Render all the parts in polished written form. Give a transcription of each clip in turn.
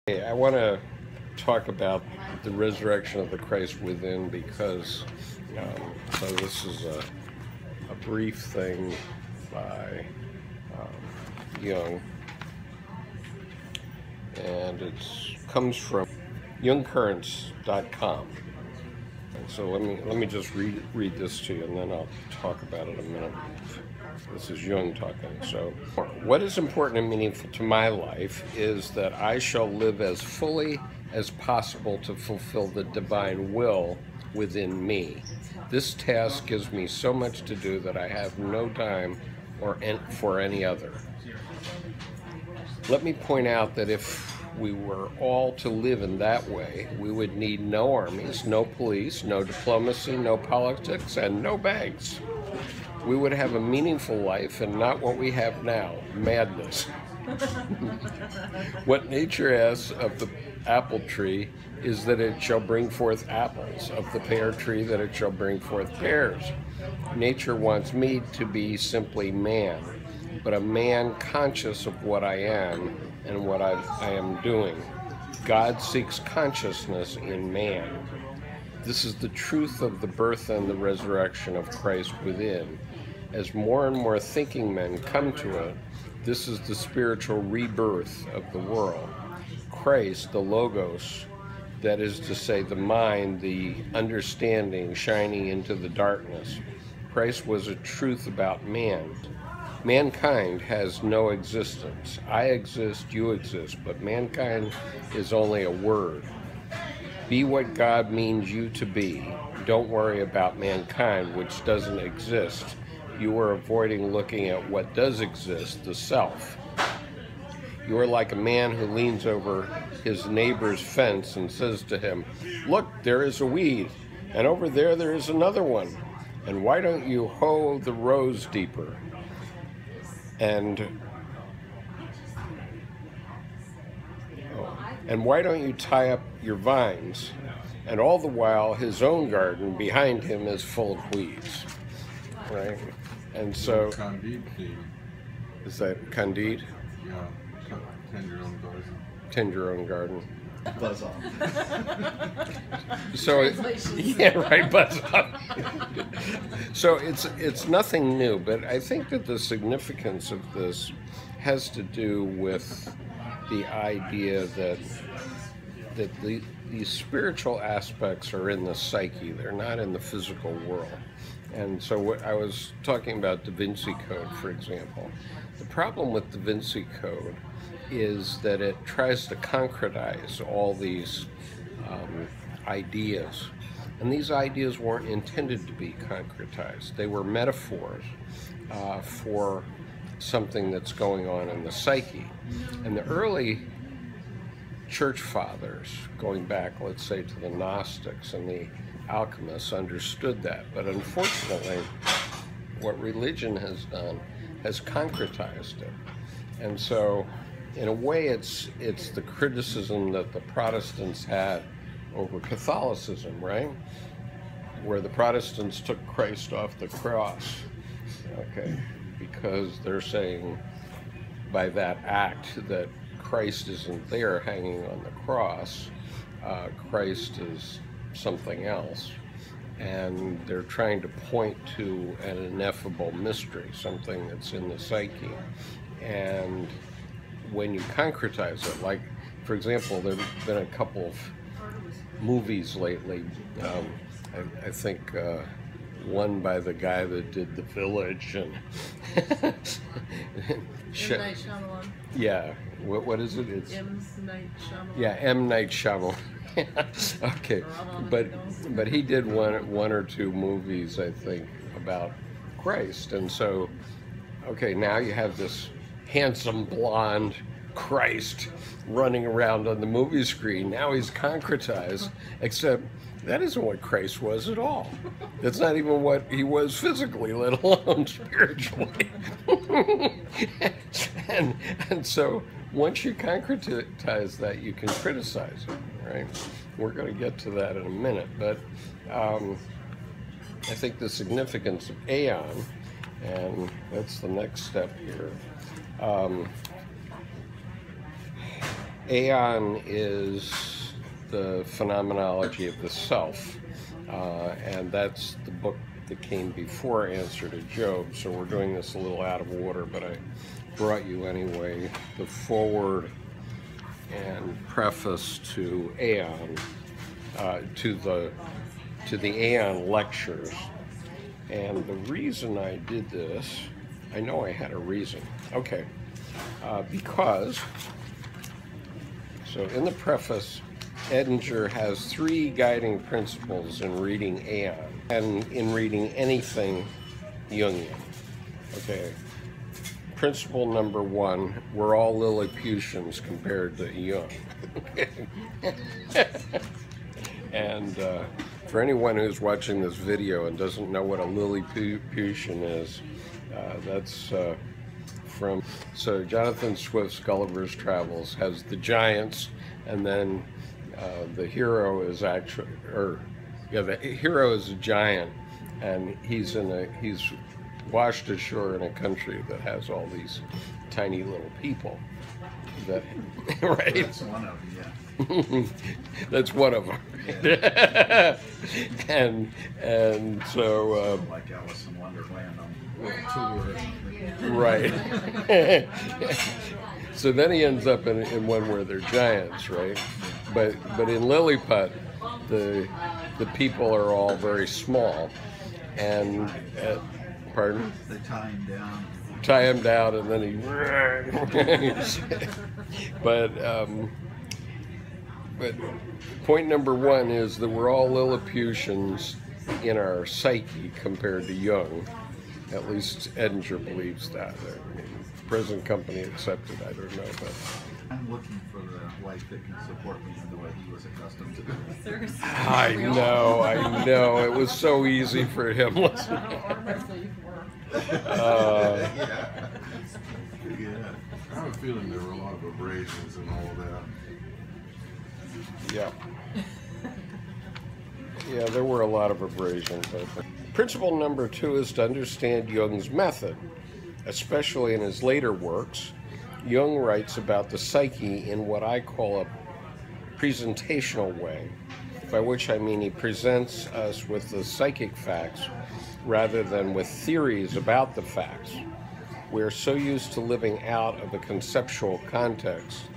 Hey, I want to talk about the resurrection of the Christ within because so this is a brief thing by Jung, and it comes from jungcurrents.com. And so let me just read this to you, and then I'll talk about it in a minute. This is Jung talking. So, what is important and meaningful to my life is that I shall live as fully as possible to fulfill the divine will within me. This task gives me so much to do that I have no time for any other. Let me point out that if we were all to live in that way, we would need no armies, no police, no diplomacy, no politics, and no banks. We would have a meaningful life and not what we have now, madness. What nature asks of the apple tree is that it shall bring forth apples, of the pear tree that it shall bring forth pears. Nature wants me to be simply man, but a man conscious of what I am and what I am doing. God seeks consciousness in man. This is the truth of the birth and the resurrection of Christ within. As more and more thinking men come to it, this is the spiritual rebirth of the world. Christ, the Logos, that is to say the mind, the understanding shining into the darkness. Christ was a truth about man. Mankind has no existence. I exist, you exist, but mankind is only a word. Be what God means you to be. Don't worry about mankind, which doesn't exist. You are avoiding looking at what does exist, the self. You are like a man who leans over his neighbor's fence and says to him, "Look, there is a weed, and over there is another one. And why don't you hoe the rows deeper? And why don't you tie up your vines?" And all the while, his own garden behind him is full of weeds. Right? And so, Candide theme. Is that Candide? Yeah, tend your own garden. Tend your own garden. Buzz off. So, yeah, right, buzz off. So it's nothing new, but I think that the significance of this has to do with the idea that these spiritual aspects are in the psyche. They're not in the physical world. And so what I was talking about Da Vinci Code, for example. The problem with Da Vinci Code is that it tries to concretize all these ideas. And these ideas weren't intended to be concretized. They were metaphors for something that's going on in the psyche. And the early church fathers, going back, let's say, to the Gnostics and the alchemists, understood that. But unfortunately, what religion has done has concretized it. And so, in a way, it's the criticism that the Protestants had over Catholicism, right? Where the Protestants took Christ off the cross, okay, because they're saying by that act that Christ isn't there hanging on the cross. Christ is something else, and they're trying to point to an ineffable mystery, something that's in the psyche. And when you concretize it, like, for example, there have been a couple of movies lately, I think one by the guy that did The Village, and M. Night Shyamalan. Yeah, what is it? It's M. Night Shyamalan. Yeah, M. Night Shyamalan. Okay, but he did one or two movies, I think, about Christ, and so, okay, now you have this handsome blonde Christ running around on the movie screen. Now he's concretized, except that isn't what Christ was at all. That's not even what he was physically, let alone spiritually. and so once you concretize that, you can criticize it, right? We're going to get to that in a minute, but I think the significance of Aion, and that's the next step here, Aion is the phenomenology of the self, and that's the book that came before Answer to Job, so we're doing this a little out of order, but I brought you anyway the forward and preface to Aion, to the Aion lectures. And the reason I did this, I know I had a reason. Okay, because, so in the preface, Edinger has 3 guiding principles in reading Aion and in reading anything Jungian. Okay. Principle number 1, we're all Lilliputians compared to Jung. And for anyone who's watching this video and doesn't know what a Lilliputian is, that's from, so Jonathan Swift's Gulliver's Travels has the giants, and then the hero is actually, the hero is a giant, and he's washed ashore in a country that has all these tiny little people. That right? That's one of them, yeah. That's one of them. Yeah. and so like Alice in Wonderland on World Tour. right. So then he ends up in one where they're giants, right? But in Lilliput, the people are all very small, and pardon? They tie him down. Tie him down, and then he. But point number 1 is that we're all Lilliputians in our psyche compared to Jung. At least Edinger believes that. I mean, present company accepted, I don't know, but I'm looking for the wife that can support me in the way he was accustomed to doing. I know. It was so easy for him, wasn't it? Yeah. I have a feeling there were a lot of abrasions and all of that. Yeah. Yeah, there were a lot of abrasions, I think. Principle number 2 is to understand Jung's method, especially in his later works. Jung writes about the psyche in what I call a presentational way, by which I mean he presents us with the psychic facts rather than with theories about the facts. We're so used to living out of a conceptual context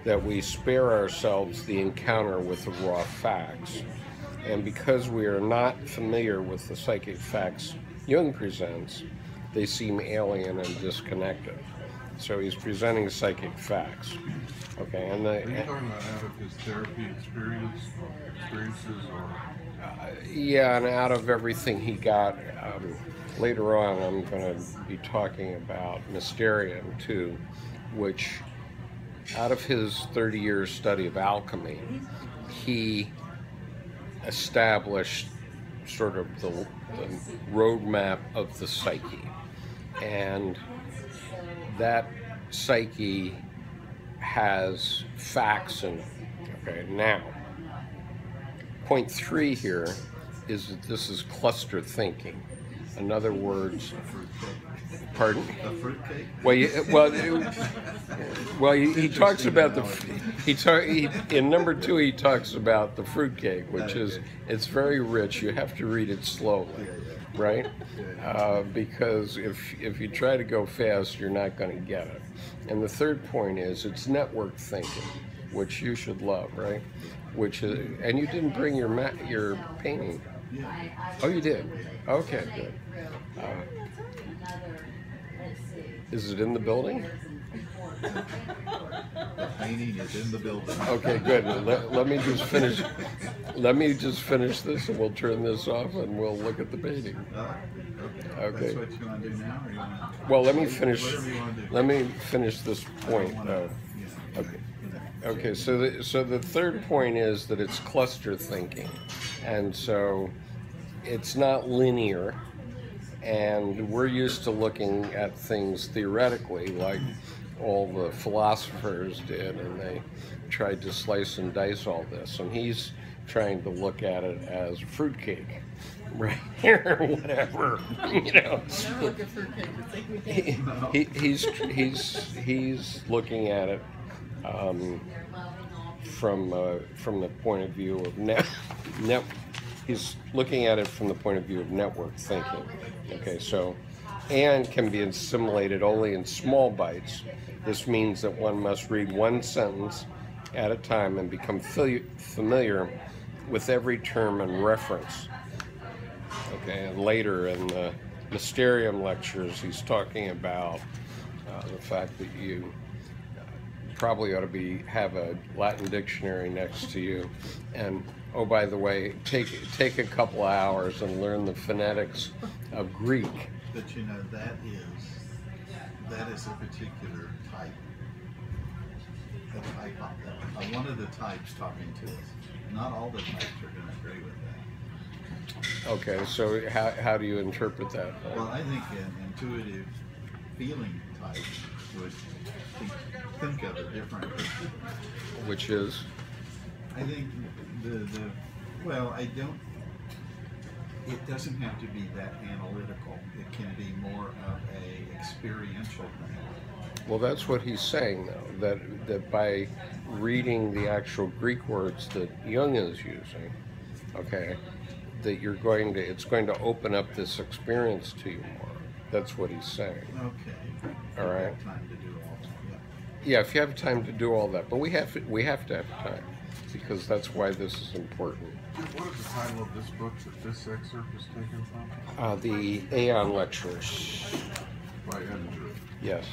that we spare ourselves the encounter with the raw facts. And because we are not familiar with the psychic facts Jung presents, they seem alien and disconnected. So he's presenting psychic facts. Okay, and Are you talking about out of his therapy experiences, or? Yeah, and out of everything he got, later on I'm going to be talking about Mysterium too, which out of his 30 years study of alchemy, he established sort of the roadmap of the psyche. And that psyche has facts in it. Okay, now, point 3 here is that this is cluster thinking. In other words, pardon? A fruitcake? Well, he talks about in number 2 he talks about the fruitcake, which is, it's very rich. You have to read it slowly, right? Because if you try to go fast, you're not going to get it. And the third point is it's network thinking, which you should love, right? Which is, and you didn't bring your painting. Oh, you did? Okay, good. Is it in the building? The painting is in the building. Okay, good. Let me just finish. Let me just finish this, and we'll turn this off, and we'll look at the painting. Okay. That's what you want to do now, or you want to? Well, let me finish. Whatever you want to do. Let me finish this point. Yeah. Okay. Okay. So the third point is that it's cluster thinking, and so it's not linear. And we're used to looking at things theoretically, like all the philosophers did, and they tried to slice and dice all this. And he's trying to look at it as fruitcake, right? Or whatever, you know. Never look at fruitcake. It's like we can't. He's looking at it from the point of view of he's looking at it from the point of view of network thinking. Okay, so and can be assimilated only in small bites. This means that one must read one sentence at a time and become familiar with every term and reference. Okay, and later in the Mysterium lectures, he's talking about the fact that you probably ought to have a Latin dictionary next to you, and oh, by the way, take a couple of hours and learn the phonetics of Greek. But you know, that is a particular type. One of the types talking to us. Not all the types are going to agree with that. Okay, so how do you interpret that? Well, I think an intuitive feeling type would think of it differently. Which is? I think it doesn't have to be that analytical. It can be more of a experiential thing. Well, that's what he's saying, though, that by reading the actual Greek words that Jung is using, okay, that it's going to open up this experience to you more. That's what he's saying. Okay. All right. Have time to do all that. Yeah, if you have time to do all that, but we have to have time, because that's why this is important. What is the title of this book that this excerpt is taken from? The Aion lectures. By Edinger. Yes.